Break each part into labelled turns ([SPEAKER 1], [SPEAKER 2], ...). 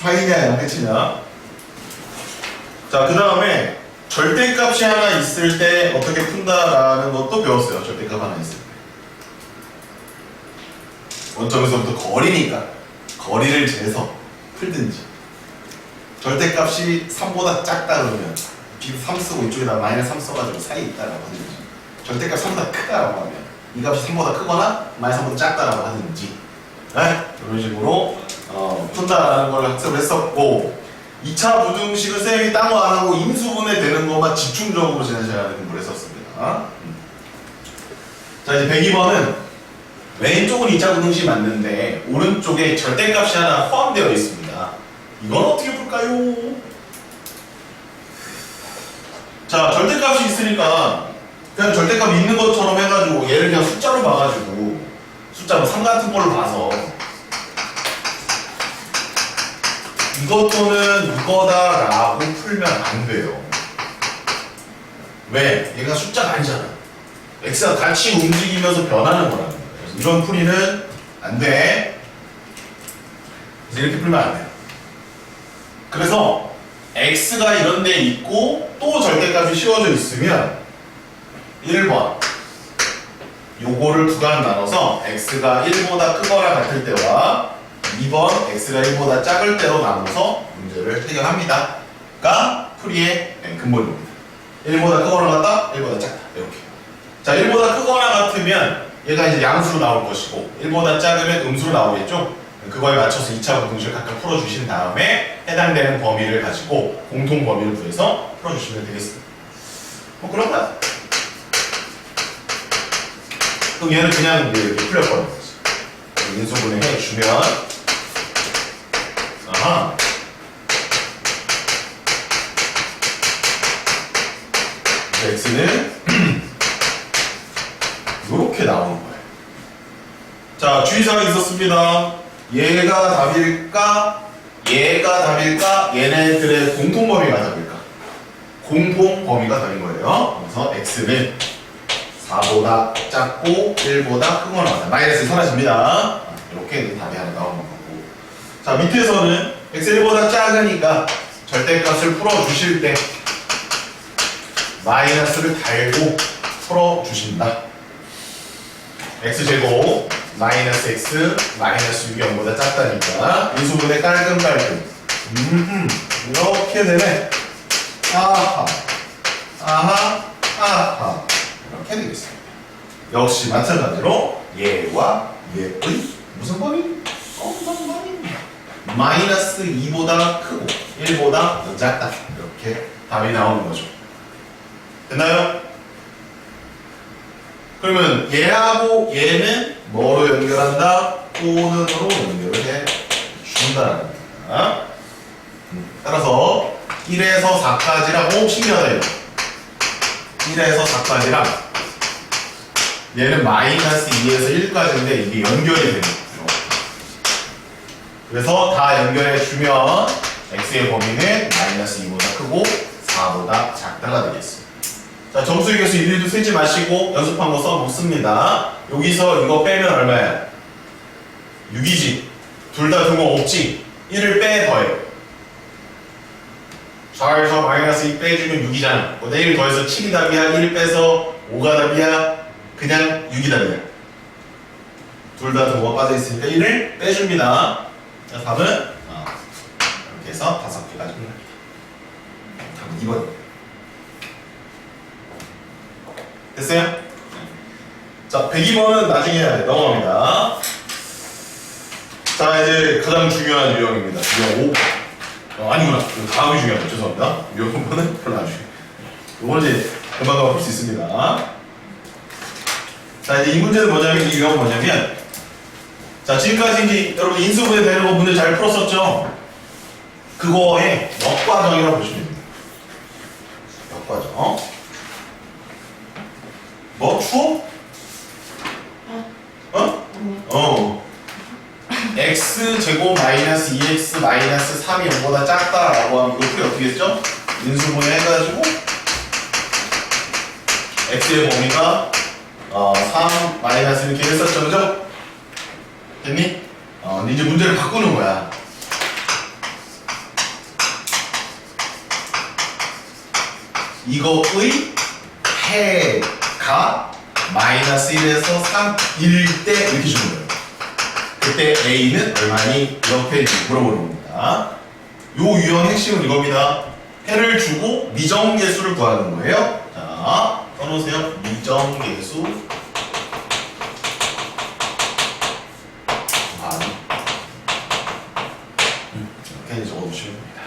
[SPEAKER 1] 4이냐 끝이냐. 자, 그 다음에 절대값이 하나 있을 때 어떻게 푼다라는 것도 배웠어요. 절대값 하나 있을 때. 원점에서부터 거리니까 거리를 재서 풀든지, 절대값이 3보다 작다 그러면 이쪽에 3 쓰고 이쪽에다 마이너스 3 써가지고 사이에 있다라고 하든지, 절대값 3보다 크다라고 하면 이 값이 3보다 크거나 마이너스 3보다 작다라고 하든지, 네? 이런 식으로 푼다라는 걸 학습을 했었고, 2차 부등식은 쌤이 딴 거 안 하고 인수분해 되는 것만 집중적으로 지난 시간에 공부를 했었습니다. 자, 이제 102번은 왼쪽은 2차 부등식이 맞는데 오른쪽에 절대값이 하나 포함되어 있습니다. 이건 어떻게 풀까요? 자, 절대값이 있으니까 그냥 절대값이 있는 것처럼 해가지고 얘를 그냥 숫자로 봐가지고, 숫자로 3 같은 걸로 봐서 이것 또는 이거다 라고 풀면 안 돼요. 왜? 얘가 숫자가 아니잖아. x가 같이 움직이면서 변하는 거라는 거예요. 그래서 이런 풀이는 안 돼. 그래서 이렇게 풀면 안 돼요. 그래서 x가 이런 데 있고 또 절대값이 씌워져 있으면 1번 요거를 구간 나눠서 x가 1보다 크거나 같을 때와 2번 x가 1보다 작을 때로 나눠서 문제를 해결합니다. 가 풀이의 근본입니다. 1보다 크거나 같다, 1보다 작다, 이렇게. 자, 1보다 크거나 같으면 얘가 이제 양수로 나올 것이고 1보다 작으면 음수로 나오겠죠? 그거에 맞춰서 2차 부등식을 각각 풀어주신 다음에 해당되는 범위를 가지고 공통 범위를 구해서 풀어주시면 되겠습니다. 뭐 그런 거야. 그럼 얘는 그냥 이렇게 풀려버리는 거지. 인수분해 해주면, 아하, x는 이렇게 나오는 거예요. 자, 주의사항이 있었습니다. 얘가 답일까? 얘가 답일까? 얘네들의 공통 범위가 답일까? 공통 범위가 답인 거예요. 그래서 x는 4보다 작고 1보다 크거나 같다. 마이너스 사라집니다. 이렇게 답이 하나 나오는 거고. 자, 밑에서는 x 1보다 작으니까 절대값을 풀어주실 때 마이너스를 달고 풀어주신다. x제곱 마이너스 x 마이너스 6이 0보다 작다니까 인수분해 깔끔깔끔. 이렇게 되네. 아하 아하 아하, 이렇게 되겠습니다. 역시 마찬가지로 얘와 얘의 무슨 범위? 공통 범위입니다. 마이너스 2보다 크고 1보다 더 작다. 이렇게 답이 나오는 거죠. 됐나요? 그러면 얘하고 얘는 뭐로 연결한다? 또는으로 연결을 해 준다는 겁니다. 따라서 1에서 4까지랑, 신기하다 이거. 1에서 4까지랑 얘는 마이너스 2에서 1까지인데 이게 연결이 되는 거죠. 그래서 다 연결해 주면 x의 범위는 마이너스 2보다 크고 4보다 작다가 되겠습니다. 자, 점수 개수 일일도 세지 마시고 연습한 거 써놓습니다. 여기서 이거 빼면 얼마야? 6이지. 둘 다 등호 없지. 1을 빼 더해. 4에서 마이너스 2 빼주면 6이잖아. 근데 1 더해서 7이 답이야. 1 빼서 5가 답이야. 그냥 6이 답이야. 둘 다 등호가 빠져있으니까 1을 빼줍니다. 자, 답은 이렇게 해서 5개까지 끝납니다. 답은 2번. 됐어요? 자, 102번은 나중에 해야 돼. 넘어갑니다. 자, 이제 가장 중요한 유형입니다. 유형 5. 아니구나. 다음이 중요하다. 죄송합니다. 유형 5번은 별로 안 중요해요. 이건 이제 금방 풀 수 있습니다. 자, 이제 이 문제는 뭐냐면, 이 유형은 뭐냐면, 자, 지금까지 이제 여러분 인수분해 되는 거 문제 잘 풀었었죠? 그거의 역과정이라고 보시면 됩니다. 역과정. 뭐? 추워? x제곱 마이너스 2x 마이너스 3이 0보다 작다라고 하면 이거 풀이 어떻게 했죠? 인수분해 해가지고 x의 범위가 3 마이너스 이렇게 했었죠, 그죠? 됐니? 근데 이제 문제를 바꾸는 거야. 이거의 해가 마이너스 1에서 3일 때 이렇게 주는 거예요. 그때 A는 얼마니? 이렇게 물어보는 겁니다. 요 유형 핵심은 이겁니다. 해를 주고 미정계수를 구하는 거예요. 자, 써놓으세요. 미정계수 이렇게 적어주시면 됩니다.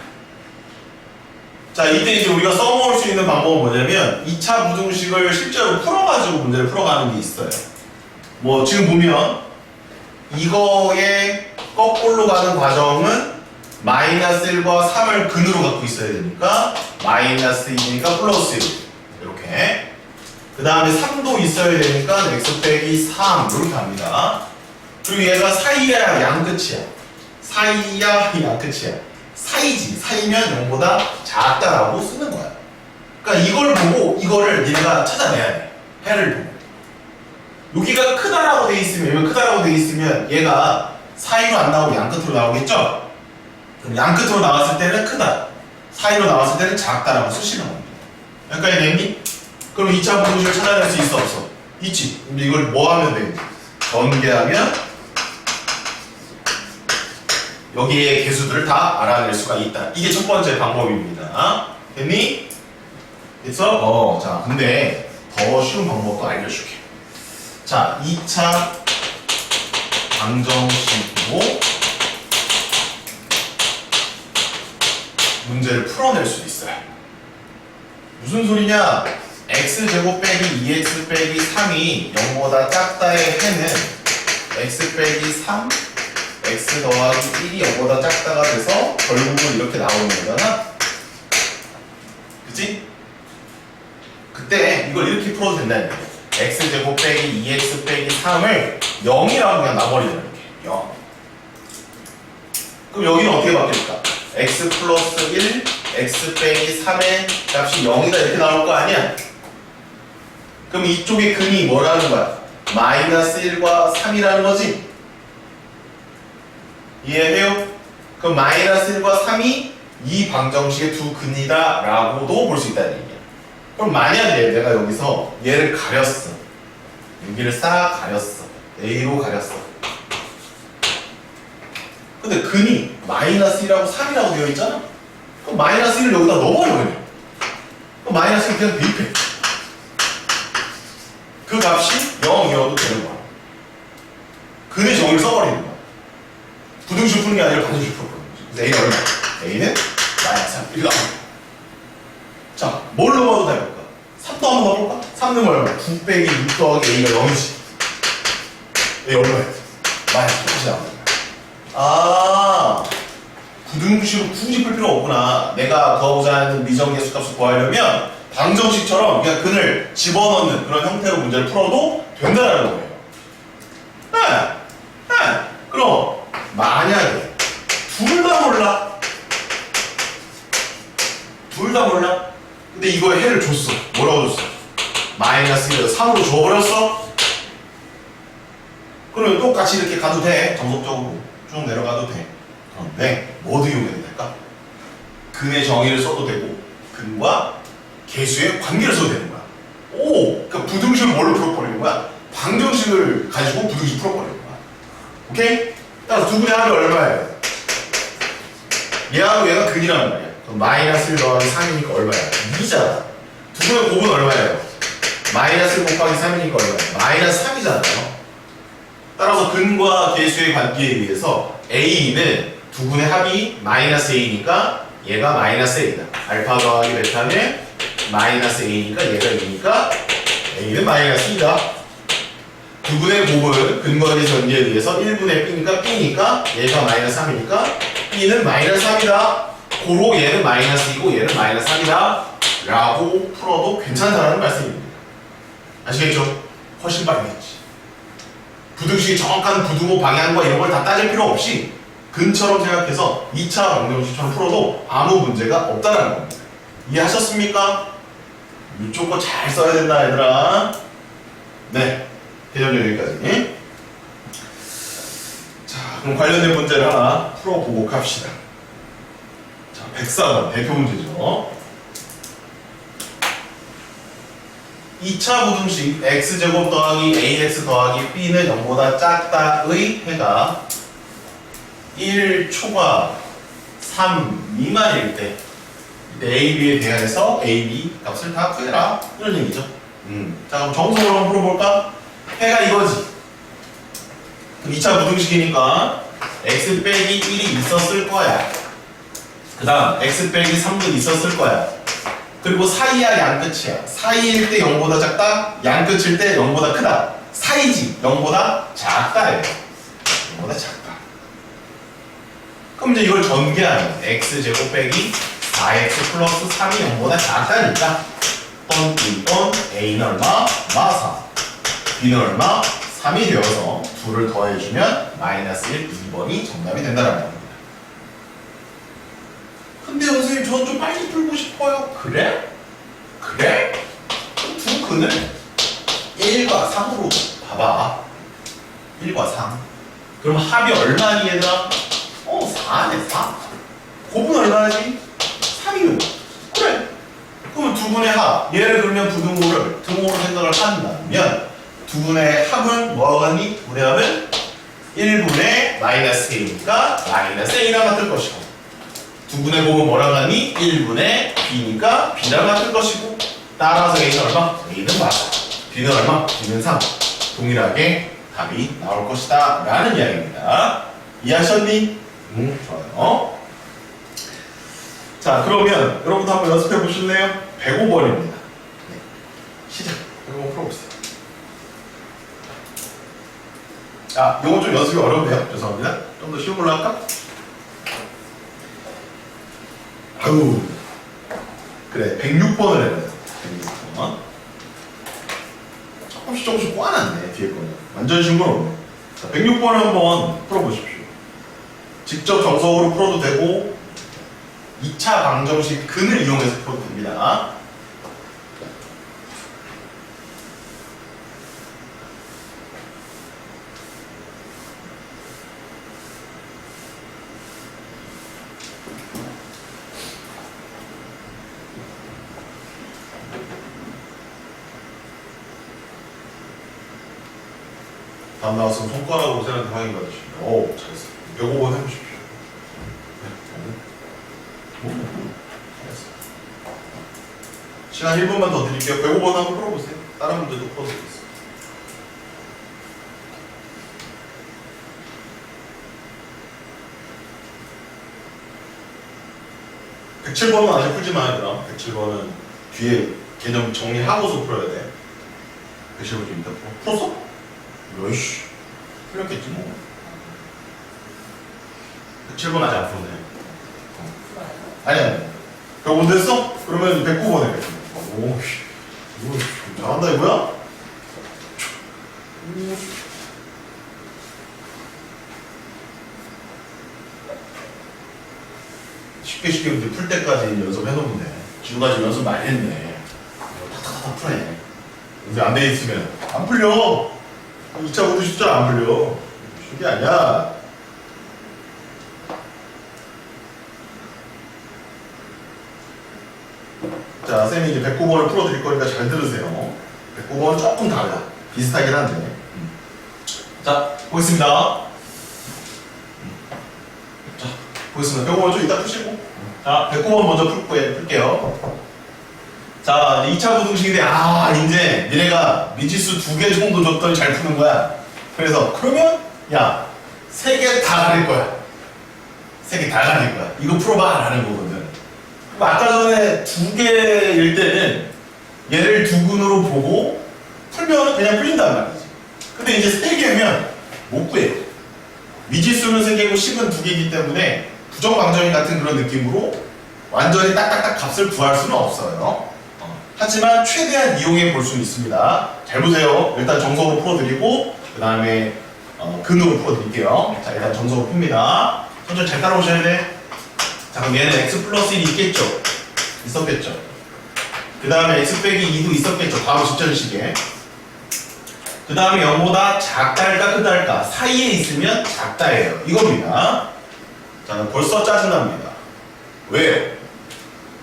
[SPEAKER 1] 자, 이때 이제 우리가 써먹을 수 있는 방법은 뭐냐면 2차 부등식을 실제로 풀어가지고 문제를 풀어가는 게 있어요. 뭐 지금 보면 이거의 거꾸로 가는 과정은 마이너스 1과 3을 근으로 갖고 있어야 되니까 마이너스 2니까 플러스 1 이렇게 그 다음에 3도 있어야 되니까 x 빼기 3 이렇게 갑니다. 그리고 얘가 사이야 양끝이야. 사이야 양끝이야. 사이지. 사이면 0보다 작다라고 쓰는 거야. 그러니까 이걸 보고 이거를 얘가 찾아내야 돼. 해를 보고. 여기가 크다라고 돼 있으면, 여기 크다라고 돼 있으면 얘가 사이로 안 나오고 양끝으로 나오겠죠? 그럼 양끝으로 나왔을 때는 크다. 사이로 나왔을 때는 작다라고 쓰시는 겁니다. 여기까지 됐니? 그럼 2차 부등식을 찾아낼 수 있어 없어? 있지. 근데 이걸 뭐 하면 돼? 전개하면 여기에 개수들을 다 알아낼 수가 있다. 이게 첫 번째 방법입니다. 됐니? 그래서 자, 근데 더 쉬운 방법도 알려줄게. 자, 2차 방정식으로 문제를 풀어낼 수 있어요. 무슨 소리냐? x제곱 빼기 2x 빼기 3이 0보다 작다의 해는 x 빼기 3 x 더하기 1이 0보다 작다가 돼서 결국은 이렇게 나오는 거잖아? 그치? 그때 이걸 이렇게 풀어도 된다는 거야. x제곱 빼기 2x 빼기 3을 0이라고 그냥 놔버리잖아. 이렇게 0. 그럼 여기는 어떻게 바뀔까? x 플러스 1 x 빼기 3의 값이 0이다 이렇게 나올 거 아니야? 그럼 이쪽의 근이 뭐라는 거야? 마이너스 1과 3이라는 거지? 이해해요? 그럼 마이너스 1과 3이 이 방정식의 두 근이다 라고도 볼 수 있다는 얘기야. 그럼 만약에 내가 여기서 얘를 가렸어. 여기를 싹 가렸어. A로 가렸어. 근데 근이 마이너스 1하고 3이라고 되어 있잖아? 그럼 마이너스 1을 여기다 넣어버려 그냥. 그럼 마이너스 1 그냥 대입해. 그 값이 0이어도 되는 거야. 근의 정의를 써버리는 거야. 부등식 푸는 게 아니라 반등식 풀어버리는 거지. 그래서 A는 얼마? A는 마이너스 3. 이거 자, 뭘 넣어도 될까? 3도 한번 넣어볼까? 3 넣으면 얼마? 9 빼기 6 더하기 A가 0이지. A 얼마야? 마이너스 8이 나오는 거야. 아, 부등식으로 굳이 풀 필요 없구나. 내가 구하고자 하는 미정계수 값을 구하려면 방정식처럼 그냥 근을 집어넣는 그런 형태로 문제를 풀어도 된다는 거예요. 그럼 만약에 둘 다 몰라. 둘 다 몰라. 근데 이거에 해를 줬어. 뭐라고 줬어? 마이너스 1에서 3으로 줘버렸어? 그러면 똑같이 이렇게 가도 돼. 정석적으로 쭉 내려가도 돼. 그런데 뭐 이용해야 될까? 근의 정의를 써도 되고 근과 개수의 관계를 써도 되는 거야. 오! 그러니까 부등식을 뭘로 풀어버리는 거야? 방정식을 가지고 부등식 풀어버리는 거야. 오케이? 따라서 두 분의 합이 얼마예요? 얘하고 얘가 근이란 말이야. 그럼 마이너스 1 더하기 3이니까 얼마야? 2잖아. 두 분의 곱은 얼마예요? 마이너스 1 곱하기 3이니까 얼마야? 마이너스 3이잖아요. 따라서 근과 개수의 관계에 의해서 A는 두 분의 합이 마이너스 A니까 얘가 마이너스 A다. 알파 더하기 베타는 마이너스 A니까 얘가 2니까 A는 마이너스 2다. 두 분의 곱은 근과 개수 관계에 의해서 1분의 B니까 B니까 얘가 마이너스 3이니까 B는 마이너스 3이다. 고로 얘는 마이너스 2고 얘는 마이너스 3이다. 라고 풀어도 괜찮다는 말씀입니다. 아시겠죠? 훨씬 빠르겠지. 부등식이 정확한 부등호 방향과 이런 걸 다 따질 필요 없이 근처럼 생각해서 2차 방정식처럼 풀어도 아무 문제가 없다는 겁니다. 이해하셨습니까? 이쪽 거 잘 써야 된다 얘들아. 네, 대전제 여기까지. 자, 그럼 관련된 문제를 하나 풀어보고 갑시다. 자, 104번 대표 문제죠. 2차 부등식 x제곱 더하기 ax 더하기 b는 0보다 작다의 해가 1 초과 3 미만일 때 이때 a, b에 대하여서 a, b 값을 다 구해라 이런 얘기죠. 자 그럼 정석으로 한번 풀어볼까? 해가 이거지. 그럼 2차 부등식이니까 x 빼기 1이 있었을 거야. 그 다음 x 빼기 3도 있었을 거야. 그리고 사이야 양끝이야. 사이일 때 0보다 작다, 양끝일 때 0보다 크다. 사이지 0보다 작다예요. 0보다 작다. 그럼 이제 이걸 전개하면 x제곱 빼기 4x 플러스 3이 0보다 작다니까 이건 a는 얼마? -4 b는 얼마? 3이 되어서 2를 더해주면 -1, 2번이 정답이 된다는 겁니다. 근데 선생님 저는 좀 빨리 풀고 싶어요. 그래? 그래? 그럼 두 근을 1과 3으로 봐봐. 1과 3. 그럼 합이 얼마니 얘들아? 4네 4. 곱은 얼마지? 3이요. 그래. 그럼 두 분의 합. 얘를 그러면 부등호를 등호로 생각을 한다면 두 분의 합은 뭐가 같니? 두 분의 합은 1분의 -a니까 -a랑 같을 것이고 두 분의 곱은 뭐랑 같니? 1분의 b니까 b랑 같을 것이고 따라서 a는 얼마? a는 맞아. b는 얼마? b는 3. 동일하게 답이 나올 것이다 라는 이야기입니다. 이해하셨니? 좋아요. 자 그러면 여러분도 한번 연습해 보실래요? 105번입니다. 네. 시작. 105번 풀어보세요. 아, 요건 좀 연습이 어렵네요. 죄송합니다. 좀 더 쉬운 걸로 할까? 아유. 그래, 106번을 해봐요. 106번. 조금씩 꼬아놨네, 뒤에 거는. 완전 쉬운 건 없네. 자, 106번을 한번 풀어보십시오. 직접 정석으로 풀어도 되고, 2차 방정식 근을 이용해서 풀어도 됩니다. 답 나왔으면 손가락으로 쌤한테 확인 받으시죠. 오, 잘했어. 105번 해보십시오. 잘했어. 시간 1분만 더 드릴게요. 105번 한번 풀어보세요. 다른 문제도 풀어드리겠습니다. 107번은 아직 풀지 마요, 그럼. 107번은 뒤에 개념 정리하고서 풀어야 돼. 107번 좀 이따 풀어. 풀었어? 으이씨. 풀렸겠지, 뭐. 107번 아직 안 풀었네. 아니. 105번 됐어? 그러면 109번 해. 오, 이거 잘한다, 이거야? 쉽게 이제 풀 때까지 연습해놓으면 돼. 지금까지 연습 많이 했네. 탁탁탁 풀네. 근데 안 돼 있으면 안 풀려. 2차 모두 숫자 안 풀려. 쉬운 게 아니야. 자, 쌤이 이제 109번을 풀어드릴 거니까 잘 들으세요. 109번은 조금 다르다. 비슷하긴 한데. 자, 보겠습니다. 자, 보겠습니다. 109번 좀 이따 푸시고. 자, 109번 먼저 풀게요. 자, 2차 부등식인데, 이제 니네가 미지수 2개 정도 줬더니 잘 푸는 거야. 그래서, 그러면, 야, 3개 다 가릴 거야. 3개 다 가릴 거야. 이거 풀어봐. 라는 거거든. 아까 전에 2개일 때는 얘를 2근으로 보고 풀면 그냥 풀린단 말이지. 근데 이제 3개면 못 구해요. 미지수는 3개고 식은 2개이기 때문에 부정방정식 같은 그런 느낌으로 완전히 딱딱딱 값을 구할 수는 없어요. 하지만 최대한 이용해 볼 수는 있습니다. 잘 보세요. 일단 정석으로 풀어드리고 그 다음에 근으로 풀어드릴게요. 자, 일단 정석으로 풉니다. 천천히 잘 따라오셔야 돼. 자, 그럼 얘는 x 플러스 1이 있겠죠? 있었겠죠? 그 다음에 x 빼기 2도 있었겠죠? 바로 직전식에. 그 다음에 0보다 작다할까 크다할까 사이에 있으면 작다예요. 이겁니다. 자, 벌써 짜증납니다. 왜요?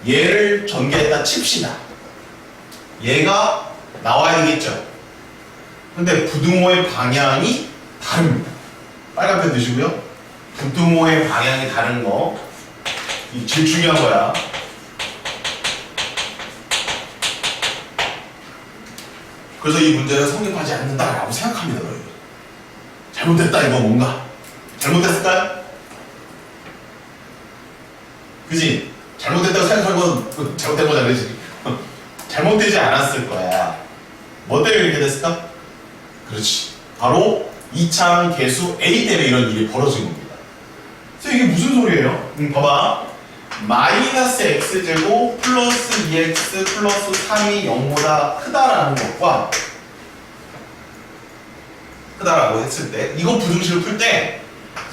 [SPEAKER 1] 얘를 전개했다 칩시다. 얘가 나와야 되겠죠. 근데 부등호의 방향이 다릅니다. 빨간 펜 드시고요. 부등호의 방향이 다른 거, 이 제일 중요한 거야. 그래서 이 문제는 성립하지 않는다라고 생각합니다. 너희들. 잘못됐다 이거 뭔가. 잘못됐을까요? 그지? 잘못됐다고 생각한 건 잘못된 거잖아, 그지? 잘못되지 않았을 거야. 뭐 때문에 이렇게 됐을까? 그렇지. 바로 이차항 계수 A 때문에 이런 일이 벌어진 겁니다. 그래서 이게 무슨 소리예요? 봐봐. 마이너스 x제곱 플러스 2x 플러스 3이 0보다 크다라는 것과 크다라고 했을 때 이거 부등식을 풀 때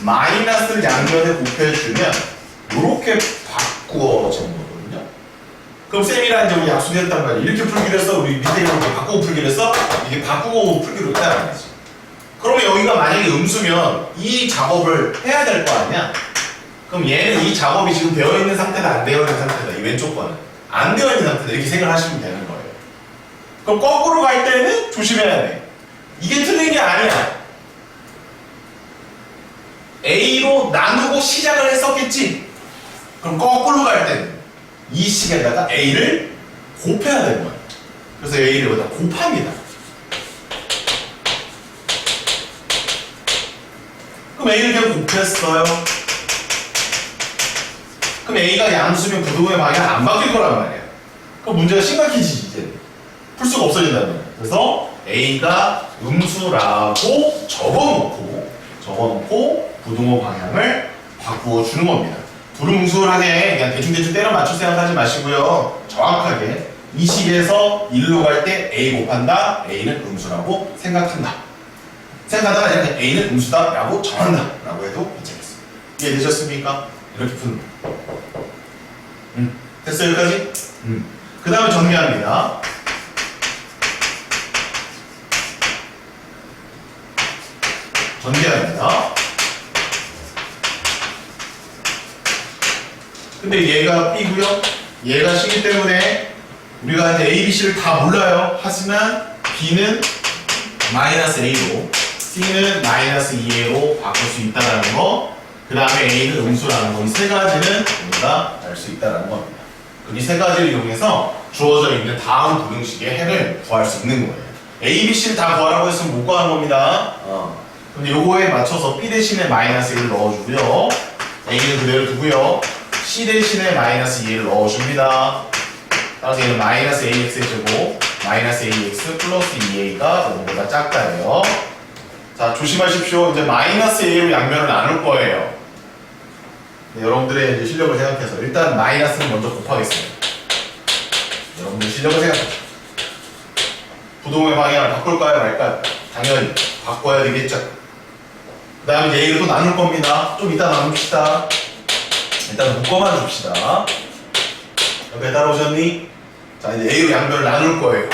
[SPEAKER 1] 마이너스를 양면에 곱해주면 이렇게 바꾸어진 거거든요. 그럼 쌤이랑 이제 우리 약속했단 말이야. 이렇게 풀기로 했어. 우리 밑에 이렇게 바꾸고 풀기로 했어. 이게 바꾸고 풀기로 했다는 거지. 그러면 여기가 만약에 음수면 이 작업을 해야 될 거 아니야? 그럼 얘는 이 작업이 지금 되어 있는 상태다, 안 되어 있는 상태다. 이 왼쪽 거는 안 되어 있는 상태다. 이렇게 생각을 하시면 되는 거예요. 그럼 거꾸로 갈 때는 조심해야 돼. 이게 틀린 게 아니야. A로 나누고 시작을 했었겠지? 그럼 거꾸로 갈 때는 이 식에다가 A를 곱해야 되는 거야. 그래서 A를 여기다 곱합니다. 그럼 A를 그냥 곱했어요. 그럼 A가 양수면 부등호의 방향 안 바뀔 거란 말이야. 그럼 문제가 심각해지지, 이제. 풀 수가 없어진다는 거야. 그래서 A가 음수라고 적어놓고 부등호 방향을 바꾸어 주는 겁니다. 두루뭉술하게 그냥 대충 때려 맞출 생각하지 마시고요. 정확하게 이 식에서 1로 갈 때 A 곱한다. A는 음수라고 생각한다. 생각하다가 그냥 A는 음수다 라고 정한다 라고 해도 괜찮겠습니다. 이해되셨습니까? 이렇게 푸는 거. 됐어요 여기까지? 그 다음에 정리합니다. 전개합니다. 근데 얘가 B고요. 얘가 C이기 때문에 우리가 이제 A, B, C를 다 몰라요. 하지만 B는 마이너스 A로 C는 마이너스 2A로 바꿀 수 있다는 거, 그 다음에 A는 음수라는 거, 이 세 가지는 우리가 알 수 있다는 겁니다. 이 세 가지를 이용해서 주어져 있는 다음 부등식의 해를 구할 수 있는 거예요. A, B, C를 다 구하라고 했으면 못 구하는 겁니다. 근데 요거에 맞춰서 B 대신에 마이너스 1을 넣어주고요. A는 그대로 두고요. C 대신에 마이너스 2를 넣어줍니다. 따라서 얘는 마이너스 AX의 제곱 마이너스 AX 플러스 2A가 5보다 작다예요. 자, 조심하십시오. 이제 마이너스 A로 양면을 나눌 거예요. 네, 여러분들의 이제 실력을 생각해서 일단 마이너스는 먼저 곱하겠습니다. 여러분들 실력을 생각해서 부동의 방향을 바꿀까요 말까요? 당연히 바꿔야 되겠죠. 그 다음에 이제 A를 또 나눌 겁니다. 좀 이따 나눕시다. 일단 묶어만 줍시다. 옆에 따라오셨니? 자, 이제 A로 양변을 나눌 거예요.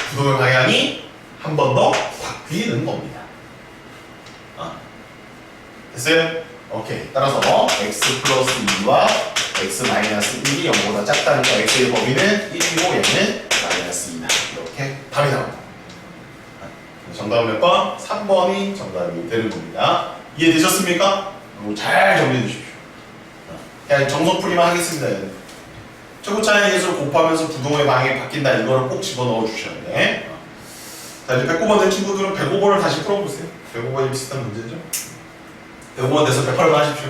[SPEAKER 1] 부동의 방향이 한 번 더 바뀌는 겁니다. 됐어요? 오케이. 따라서 x 플러스 2와 x 마이너스 1이 0보다 작다니까 x의 범위는 1이고 얘는 마이너스 2다. 이렇게 답이 나옵니다. 정답은 몇 번? 3번이 정답이 되는 겁니다. 이해되셨습니까? 잘 정리해 주십시오. 그냥 정석풀이만 하겠습니다. 최고차의 계수를 곱하면서 부동호의 방향이 바뀐다. 이거를 꼭 집어넣어 주셔야 돼. 자, 이제 109번 된 친구들은 105번을 다시 풀어보세요. 105번이 비슷한 문제죠? 105번 돼서 108번 하십시오.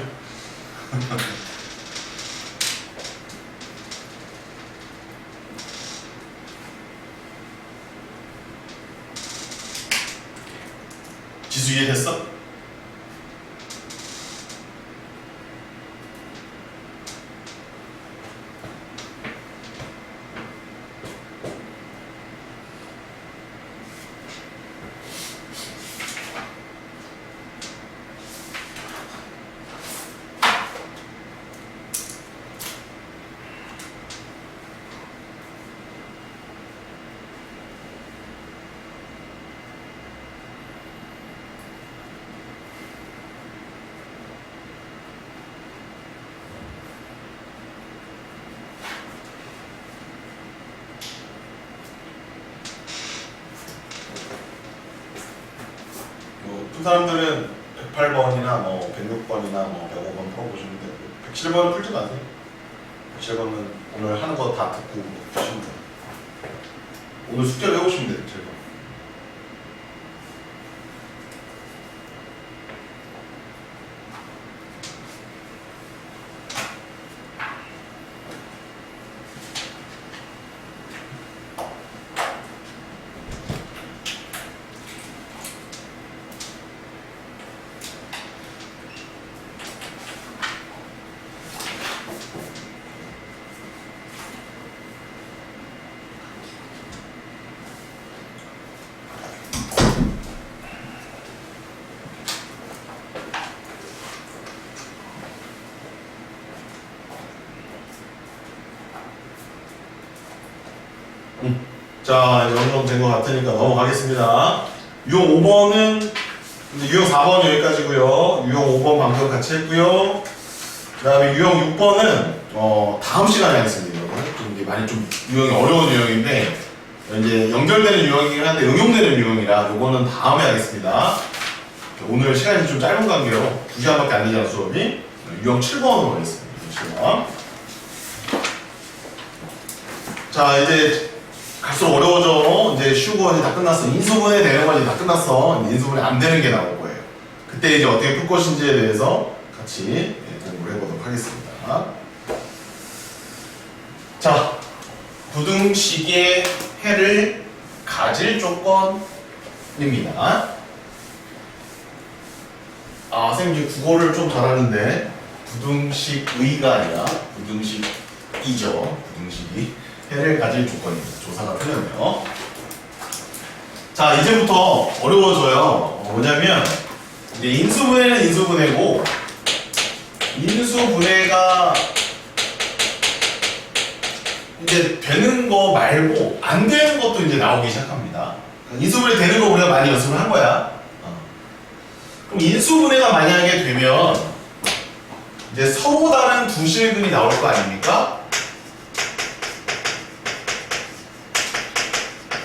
[SPEAKER 1] 지수 이해됐어? 사람들은 108번이나 뭐 106번이나 뭐 105번 풀어보시면 되고 107번은 풀지 마세요. 107번은 오늘 하는 거 다 듣고 푸시면 돼요. 오늘 숙제를 해오시면 돼요. 107번. 자, 이제 어느 정도 된 것 같으니까 넘어가겠습니다. 유형 5번은, 유형 4번은 여기까지고요. 유형 5번 방금 같이 했고요. 그 다음에 유형 6번은, 다음 시간에 하겠습니다. 좀 이게 많이 좀 유형이 어려운 유형인데, 이제 연결되는 유형이긴 한데 응용되는 유형이라 요거는 다음에 하겠습니다. 오늘 시간이 좀 짧은 관계로 2시간밖에 안 되잖아, 수업이. 유형 7번으로 하겠습니다. 7번. 자, 이제 갈수록 어려워져. 이제 쉬운 거 이제 다 끝났어. 인수분해 되는 건 이제 다 끝났어. 인수분해 안 되는 게 나올 거예요. 그때 이제 어떻게 풀 것인지에 대해서 같이 공부를 해보도록 하겠습니다. 자, 부등식의 해를 가질 조건입니다. 아, 선생님 이제 국어를 좀 잘하는데 부등식의가 아니라 부등식이죠. 부등식이 해를 가질 조건입니다. 조사가 틀렸네요. 자, 이제부터 어려워져요. 뭐냐면 이제 인수분해는 인수분해고 인수분해가 이제 되는 거 말고 안 되는 것도 이제 나오기 시작합니다. 인수분해 되는 거 우리가 많이 연습을 한 거야. 그럼 인수분해가 만약에 되면 이제 서로 다른 두 실근이 나올 거 아닙니까?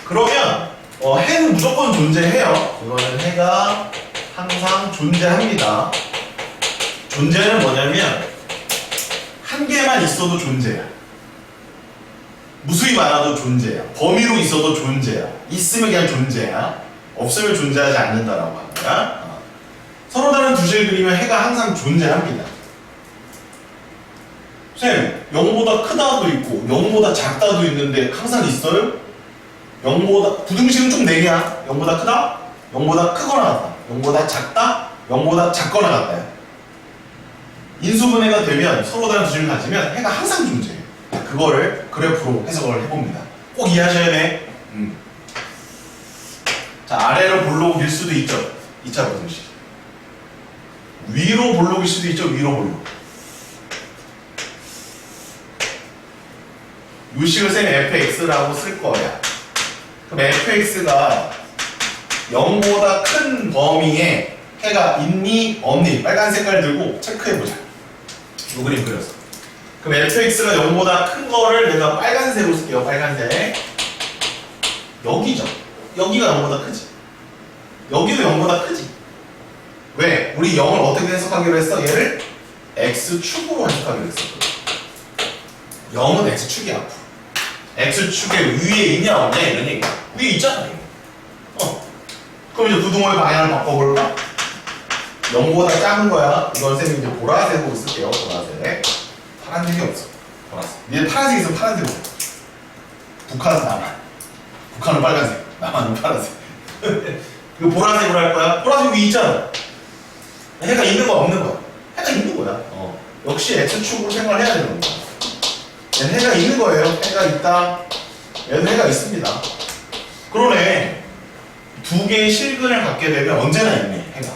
[SPEAKER 1] 그러면 해는 무조건 존재해요. 이거는 해가 항상 존재합니다. 존재는 뭐냐면 한 개만 있어도 존재야. 무수히 많아도 존재야. 범위로 있어도 존재야. 있으면 그냥 존재야. 없으면 존재하지 않는다라고 하는 거야. 서로 다른 두 실근이면 해가 항상 존재합니다. 쌤, 0보다 크다도 있고 0보다 작다도 있는데 항상 있어요? 0보다 부등식은 좀 4개야. 0보다 크다, 0보다 크거나 같다, 0보다 작다, 0보다 작거나 같다. 인수분해가 되면 서로 다른 두식을 가지면 해가 항상 존재해요. 그거를 그래프로 해석을 해봅니다. 꼭 이해하셔야 돼. 자, 아래로 볼록일 수도 있죠. 2차 부등식. 위로 볼록일 수도 있죠. 위로 볼록. 이 식을 쌤이 fx라고 쓸 거야. 그럼 fx가 0보다 큰 범위에 해가 있니 없니 빨간 색깔 들고 체크해보자. 이 그림 그렸어. 그럼 fx가 0보다 큰 거를 내가 빨간색으로 쓸게요. 빨간색. 여기죠. 여기가 0보다 크지. 여기도 0보다 크지. 왜? 우리 0을 어떻게 해석하기로 했어? 얘를 x축으로 해석하기로 했었거든. 0은 x축이야. 앞으로. x축의 위에 있냐 없냐 이런 얘기야. 위에 있잖아. 그럼 이제 부등호의 방향을 바꿔볼까? 0보다 작은 거야. 이건 쌤이 이제 보라색으로 쓸게요. 보라색. 파란색이 없어. 보라색. 얘 파란색 있으면 파란색으로. 북한은 나만. 북한은 빨간색. 나만은 파란색. 이거 보라색으로 할 거야. 보라색 위 있잖아. 해가 있는 거 없는 거야. 해가 있는 거야. 역시 x축으로 생각을 해야 되는 거야. 얘는 해가 있는 거예요. 해가 있다. 얘는 해가 있습니다. 그러네. 두 개의 실근을 갖게 되면 언제나 있네. 해가.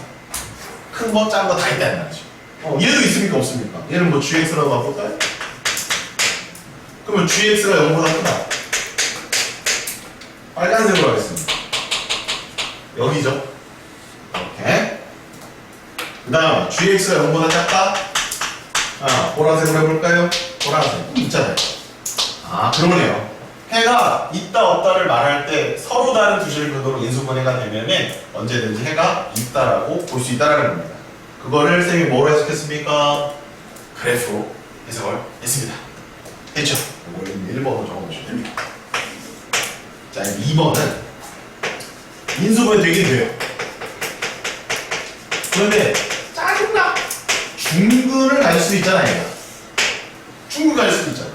[SPEAKER 1] 큰 거, 작은 거 다 있다는 말이죠. 얘도 있습니까? 없습니까? 얘는 뭐 gx라고 바꿀까요? 그러면 gx가 0보다 크다. 빨간색으로 하겠습니다. 여기죠. 이렇게. 그 다음 gx가 0보다 작다. 보라색으로 해볼까요? 보라색 있잖아요. 그러네요. 해가 있다 없다를 말할 때 서로 다른 두 실근으로 인수분해가 되면은 언제든지 해가 있다라고 볼 수 있다라는 겁니다. 그거를 쌤이 뭐로 해석했습니까? 그래프로 해석을 했습니다. 됐죠? 이걸 1번으로 적어보시면 됩니다. 자, 2번은 인수분해 되긴 돼요. 그런데 짜증나! 중근을 가질 수 있잖아, 얘가. 중근 가질 수도 있잖아.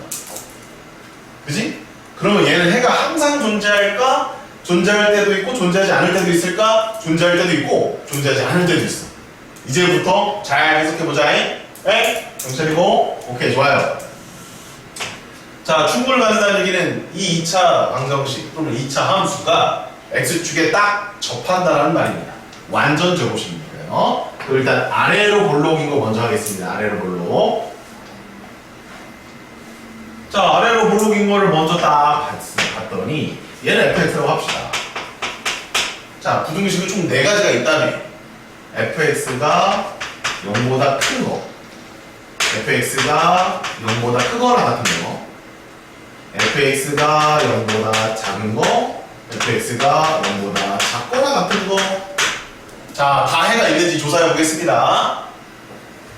[SPEAKER 1] 그지? 그러면 얘는 해가 항상 존재할까? 존재할 때도 있고 존재하지 않을 때도 있을까? 존재할 때도 있고 존재하지 않을 때도 있어. 이제부터 잘 해석해보자. 에? 정찰이고 오케이, 좋아요. 자, 충분을 가진다는 얘기는 이 2차 방정식 또는 2차 함수가 x축에 딱 접한다는 말입니다. 완전 접으시면 돼요. 그럼 일단 아래로 볼록인 거 먼저 하겠습니다. 아래로 볼록. 자, 아래로 볼록인 거를 먼저 딱 봤더니 얘는 fx라고 합시다. 자, 부등식이 총 4가지가 있다며. fx가 0보다 큰 거, fx가 0보다 크거나 같은 거, fx가 0보다 작은 거, fx가 0보다 작거나 같은 거. 자, 다 해가 있는지 조사해 보겠습니다.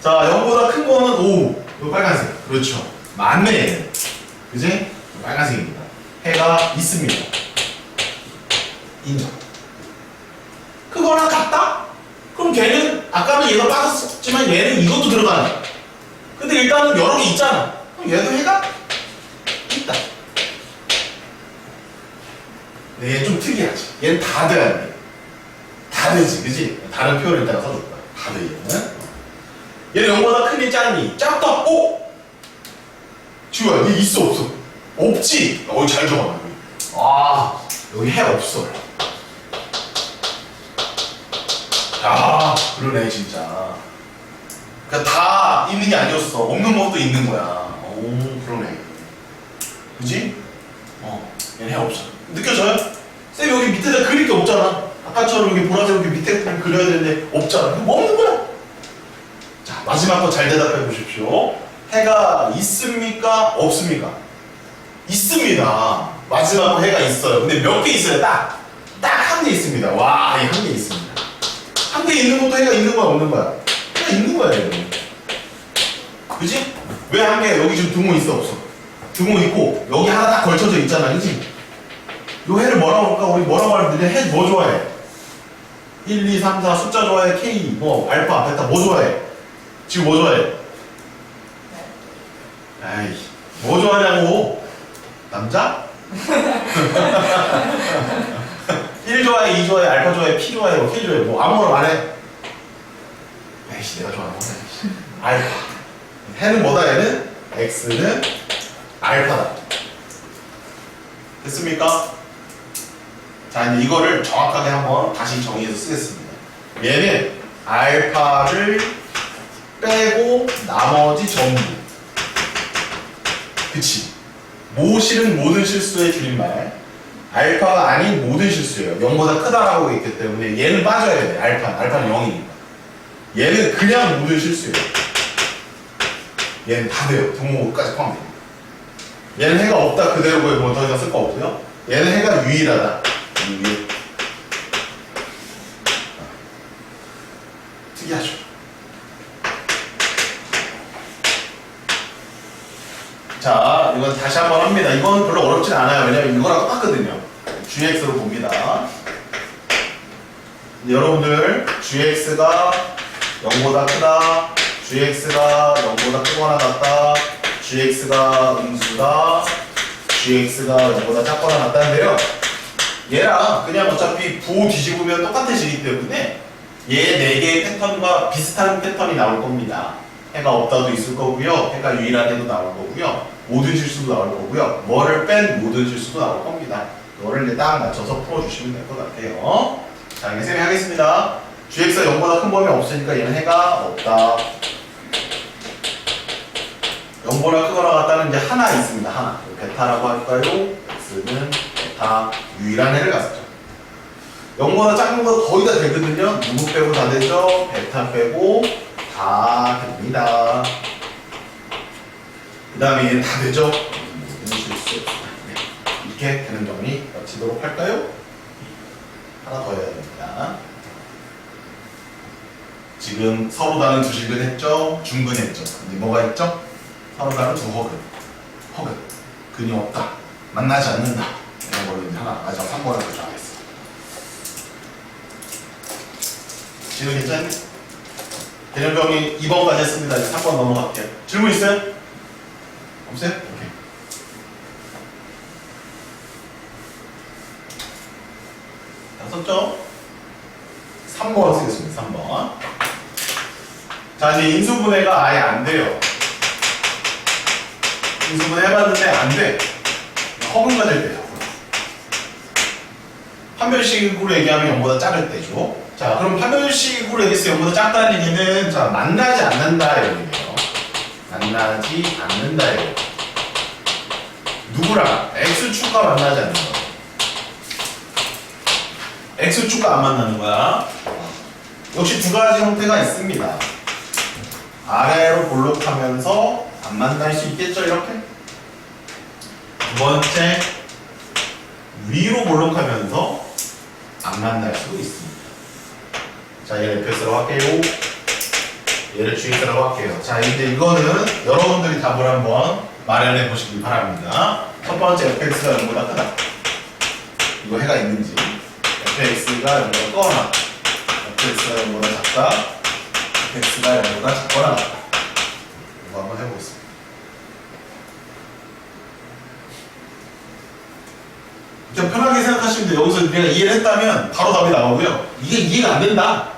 [SPEAKER 1] 자, 0보다 큰 거는 5. 이거 빨간색. 그렇죠. 맞네, 얘는. 그지? 빨간색입니다. 해가 있습니다. 인정. 크거나 같다? 그럼 걔는 아까는 얘가 빠졌지만 얘는 이것도 들어가네. 근데 일단은 여러 개 있잖아. 그럼 얘도 해가 있다. 근데 얘는 좀 특이하지. 얘는 다 돼야 돼. 다 되지, 그지? 다른 표현을 일단 써줄까? 다 돼, 얘는. 얘는 0보다 크니 작니? 작다. 오! 지우야, 얘 있어, 없어? 없지? 잘 적어놔. 아, 여기 해 없어. 야, 그러네, 진짜. 그러니까 다 있는 게 아니었어. 없는 것도 있는 거야. 오, 그러네. 그지? 얘는 해 없어. 느껴져요? 쌤, 여기 밑에다 그릴 게 없잖아. 아까처럼 여기 보라색 여기 밑에 그려야 되는데 없잖아. 이거 뭐 없는 거야? 자, 마지막 거 잘 대답해 보십시오. 해가 있습니까? 없습니까? 있습니다. 마지막 거 해가 있어요. 근데 몇 개 있어요? 딱 한 개 있습니다. 와, 이 한 개 있습니다. 한 개 있는 것도 해가 있는 거야, 없는 거야? 해가 있는 거야, 이거. 그지? 왜 한 개? 여기 지금 등호 있어, 없어? 등호 있고 여기 하나 딱 걸쳐져 있잖아, 그지? 요 해를 뭐라고 할까? 우리 뭐라고 하는데 해 뭐 좋아해? 1, 2, 3, 4 숫자 좋아해? K, 뭐 알파, 베타 뭐 좋아해? 지금 뭐 좋아해? 아이, 뭐 좋아하냐고? 남자? 1 좋아해, 2 좋아해, 알파 좋아해, P 좋아해, 뭐 K 좋아해, 뭐 아무거나 말해. 에이씨, 내가 좋아하는 거야. 알파. 해는 뭐다, 얘는? X는 알파다. 됐습니까? 자, 이제 이거를 정확하게 한번 다시 정의해서 쓰겠습니다. 얘는 알파를 빼고 나머지 전부. 그치? 모실은 모든 실수의 줄임말. 알파가 아닌 모든 실수예요. 0보다 크다라고 있기 때문에 얘는 빠져야 돼. 알파는 0이니까. 얘는 그냥 모든 실수예요. 얘는 다 돼요. 등호까지 포함돼요. 얘는 해가 없다 그대로 뭐 더 이상 쓸 거 없고요. 얘는 해가 유일하다. 유일. 특이하죠. 자, 이건 다시 한번 합니다. 이건 별로 어렵진 않아요. 왜냐면 이거랑 똑같거든요. gx로 봅니다. 여러분들 gx가 0보다 크다, gx가 0보다 크거나 같다, gx가 음수다, gx가 0보다 작거나 같다는데요. 얘랑 그냥 어차피 부호 뒤집으면 똑같아지기 때문에 얘 4개의 패턴과 비슷한 패턴이 나올 겁니다. 해가 없다도 있을 거고요. 해가 유일한 해도 나올 거고요. 모든 실수도 나올 거고요. 뭐를 뺀 모든 실수도 나올 겁니다. 그거를 이제 딱 맞춰서 풀어주시면 될 것 같아요. 자, 이제 쌤이 하겠습니다. gx가 0보다 큰 범위 없으니까 얘는 해가 없다. 0보다 크거나 같다는 이제 하나 있습니다. 하나. 베타라고 할까요? x는 베타 유일한 해를 갔었죠. 0보다 작은 거 거의 다 되거든요. 누구 빼고 다 되죠? 베타 빼고 다 됩니다. 그 다음에 얘는 다 되죠? 서로 다른 두 실근 했죠? 중근 했죠? 근데 뭐가 있죠? 서로 다른 두 허근. 허근. 근이 없다. 만나지 않는다. 이런 걸로 이제 하나 마지막 3번을 결정하겠어. 진우 괜찮니? 개념병이 2번까지 했습니다. 이제 3번 넘어갈게요. 질문 있어요? 없어요? 오케이. 다 썼죠? 3번 쓰겠습니다. 3번. 자, 이제 인수분해가 아예 안 돼요. 인수분해 해봤는데 안 돼. 허근가 될 때요. 판별식으로 얘기하면 0보다 작을 때죠. 자, 그럼 판별식으로 얘기해서 0보다 작다는 얘기는 자, 만나지 않는다 얘기네요. 만나지 않는다 얘기. 누구랑? X축과 만나지 않는 거야. X축과 안 만나는 거야. 역시 두 가지 형태가 있습니다. 아래로 볼록하면서 안 만날 수 있겠죠, 이렇게? 두 번째, 위로 볼록하면서 안 만날 수도 있습니다. 자, 얘를 fx라고 할게요. 얘를 gx라고 할게요. 자, 이제 이거는 여러분들이 답을 한번 마련해 보시기 바랍니다. 첫 번째, fx가 0보다 크다. 이거 해가 있는지. fx가 0보다 크거나, fx가 0보다 작다, fx가 0보다 작거나 같다. 이거 한번 해보겠습니다. 그냥 편하게 생각하시면 돼요. 여기서 내가 이해를 했다면 바로 답이 나오고요. 이게 이해가 안 된다.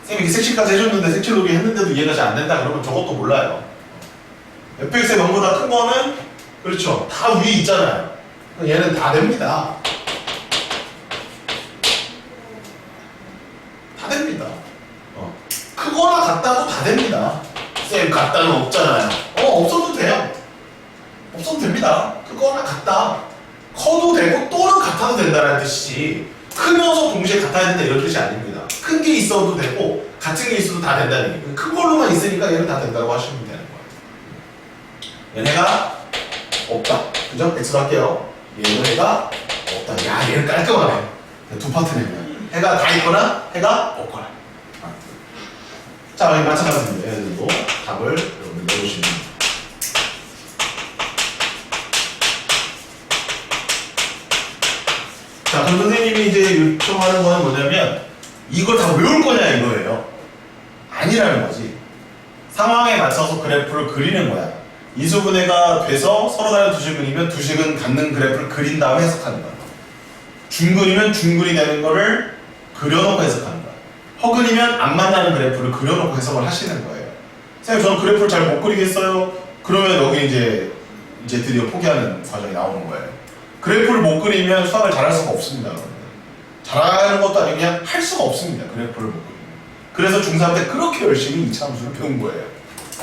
[SPEAKER 1] 쌤이 이렇게 색칠까지 해줬는데 색칠놀이 했는데도 이해가 잘 안 된다. 그러면 저것도 몰라요. fx의 0보다 큰 거는 그렇죠. 다 위에 있잖아요. 얘는 다 됩니다. 다 됩니다. 크거나 같다도 다 됩니다. 쌤 같다는 없잖아요. 없어도 돼요. 없어도 됩니다. 크거나 같다. 커도 되고 또는 같아도 된다는 뜻이지 크면서 동시에 같아야 된다 이런 뜻이 아닙니다. 큰 게 있어도 되고 같은 게 있어도 다 된다는 얘기예요. 큰 걸로만 있으니까 얘는 다 된다고 하시면 되는 거예요. 얘네가 없다. 그죠? X로 할게요. 얘는 해가 없다. 야, 얘는 깔끔하네. 두 파트네요. 해가 다 있거나 해가 없거나. 자, 마찬가지입니다. 얘네들도 답을 여러분 넣으시면 됩니다. 자, 그럼 선생님이 이제 요청하는 거는 뭐냐면 이걸 다 외울 거냐 이거예요. 아니라는 거지. 상황에 맞춰서 그래프를 그리는 거야. 인수분해가 돼서 서로 다른 두 실근이면 두 실근 갖는 그래프를 그린 다음에 해석하는 거야. 중근이면 중근이 되는 거를 그려놓고 해석하는 거야. 허근이면 안 만나는 그래프를 그려놓고 해석을 하시는 거예요. 선생님 저는 그래프를 잘 못 그리겠어요. 그러면 여기 이제 드디어 포기하는 과정이 나오는 거예요. 그래프를 못 그리면 수학을 잘할 수가 없습니다. 잘하는 것도 아니고 그냥 할 수가 없습니다. 그래프를 못 그리면. 그래서 중3 때 그렇게 열심히 2차 함수를 배운 거예요.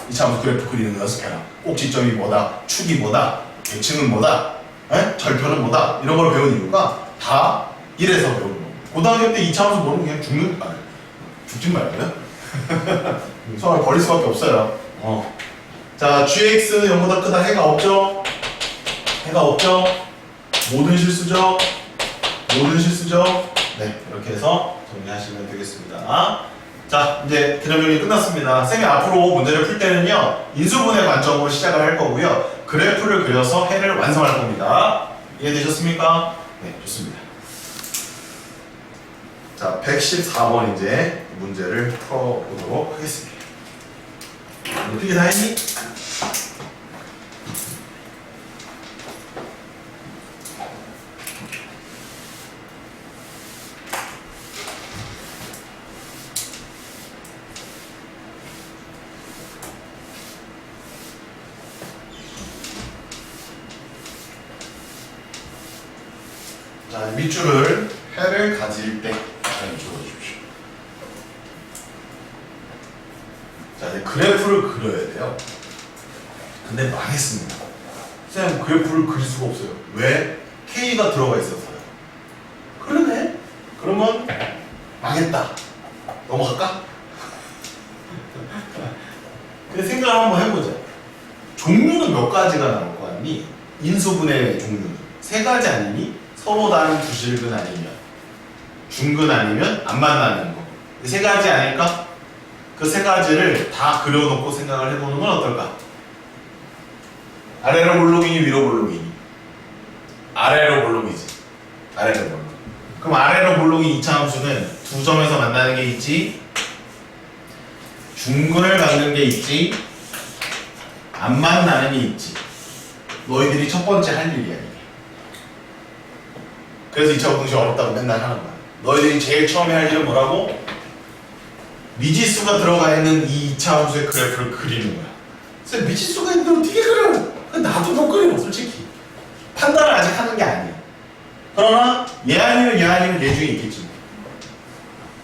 [SPEAKER 1] 2차 함수 그래프 그리는 거 연습해라. 꼭지점이 뭐다, 축이 뭐다, 대칭은 뭐다, 절표는 뭐다 이런 걸 배운 이유가 다 이래서 배우는 거예요. 고등학교 때 2차 함수 모르면 그냥 죽진 말고요. 수학을 버릴 수밖에 없어요. 자, gx는 0보다 크다. 해가 없죠? 해가 없죠? 모든 실수죠? 모든 실수죠? 네, 이렇게 해서 정리하시면 되겠습니다. 자, 이제 개념정리 끝났습니다. 쌤이 앞으로 문제를 풀 때는요, 인수분해 관점으로 시작을 할 거고요. 그래프를 그려서 해를 완성할 겁니다. 이해되셨습니까? 네, 좋습니다. 자, 114번 이제 문제를 풀어보도록 하겠습니다. 필기 다 했니? 자, 밑줄을 해를 가질 때 잘 적어주십시오. 자, 이제 그래프를 그려야 돼요. 근데 망했습니다. 쌤, 그래프를 그릴 수가 없어요. 왜? K가 들어가 있어서요. 그러네? 그러면 망했다. 넘어갈까? 근데 생각을 한번 해보자. 종류는 몇 가지가 나올 거 아니? 인수분해 종류는 세 가지 아니니? 서로 다른 두 실근 아니면 중근 아니면 안 만나는 거. 세 가지 아닐까? 그 세 가지를 다 그려놓고 생각을 해보는 건 어떨까? 아래로 볼록이니 위로 볼록이니? 아래로 볼록이지. 아래로 볼록. 그럼 아래로 볼록인 2차 함수는 두 점에서 만나는 게 있지, 중근을 갖는 게 있지, 안 만나는 게 있지. 너희들이 첫 번째 할 일이야, 이게. 그래서 2차 공식 어렵다고 맨날 하는 거야. 너희들이 제일 처음에 할 일은 뭐라고? 미지수가 들어가 있는 이 2차 함수의 그래프를 그리는 거야. 그래서 미지수가 있는데 어떻게 그려? 나도 못 그려, 솔직히. 판단을 아직 하는 게 아니야. 그러나 얘 아니면 얘 중에 있겠지.